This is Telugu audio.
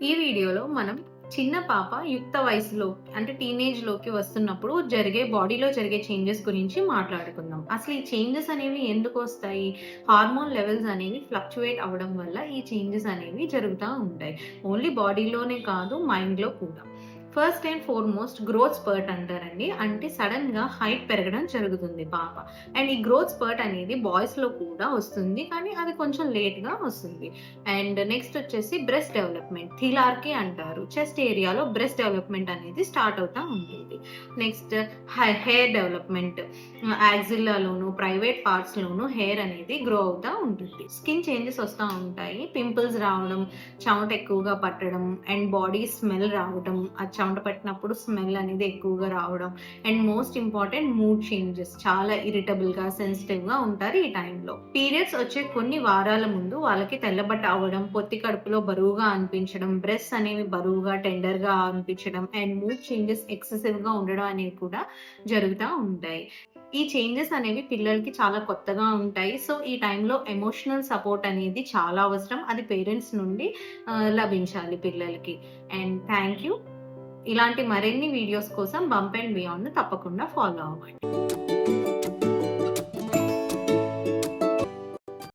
ఈ వీడియోలో మనం చిన్న పాప యుక్త వయసులో అంటే టీనేజ్‌లోకి వస్తున్నప్పుడు బాడీలో జరిగే చేంజెస్ గురించి మాట్లాడుకుందాం. అసలు ఈ చేంజెస్ అనేవి ఎందుకొస్తాయి? హార్మోన్ లెవెల్స్ అనేవి ఫ్లక్చుయేట్ అవ్వడం వల్ల ఈ చేంజెస్ అనేవి జరుగుతా ఉంటాయి. ఓన్లీ బాడీలోనే కాదు మైండ్‌లో కూడా. First and foremost growth spurt అంటారండి. అంటే సడెన్‌గా హైట్ పెరగడం జరుగుతుంది పాప. అండ్ ఈ గ్రోత్ స్పర్ట్ అనేది బాయ్స్‌లో కూడా వస్తుంది. కానీ అది కొంచెం లేట్‌గా వస్తుంది. అండ్ నెక్స్ట్ వచ్చేసి బ్రెస్ట్ డెవలప్‌మెంట్. థిలార్కీ అంటారు. చెస్ట్ ఏరియాలో బ్రెస్ట్ డెవలప్‌మెంట్ అనేది స్టార్ట్ అవుతా ఉంటుంది. Next hair development. యాక్సిల్లాలోను, ప్రైవేట్ పార్ట్స్‌లోను హెయిర్ అనేది గ్రో అవుతా ఉంటుంది. స్కిన్ చేంజెస్ వస్తా ఉంటాయి. పింపుల్స్ రావడం, చెమట ఎక్కువగా పట్టడం అండ్ బాడీ స్మెల్ రావడం. ఆ చెమట పట్టినప్పుడు స్మెల్ అనేది ఎక్కువగా రావడం. And most important mood changes. చాలా ఇరిటబుల్‌గా, సెన్సిటివ్‌గా ఉంటారు ఈ టైంలో. పీరియడ్స్ వచ్చే కొన్ని వారాల ముందు వాళ్ళకి తెల్లబట్ట అవ్వడం, పొత్తి కడుపులో బరువుగా అనిపించడం, బ్రెస్ట్స్ అనేవి బరువుగా, టెండర్‌గా అనిపించడం అండ్ మూడ్ చేంజెస్ ఎక్సెసివ్‌గా ఉండడం అనేవి కూడా జరుగుతా ఉంటాయి. ఈ చేంజెస్ అనేవి పిల్లలకి చాలా కొత్తగా ఉంటాయి. సో, ఈ టైంలో ఎమోషనల్ సపోర్ట్ అనేది చాలా అవసరం. అది పేరెంట్స్ నుండి లభించాలి పిల్లలకి. And thank you. ఇలాంటి మరిన్ని వీడియోస్ కోసం బంప్ అండ్ బియాండ్‌ని తప్పకుండా ఫాలో అవ్వండి.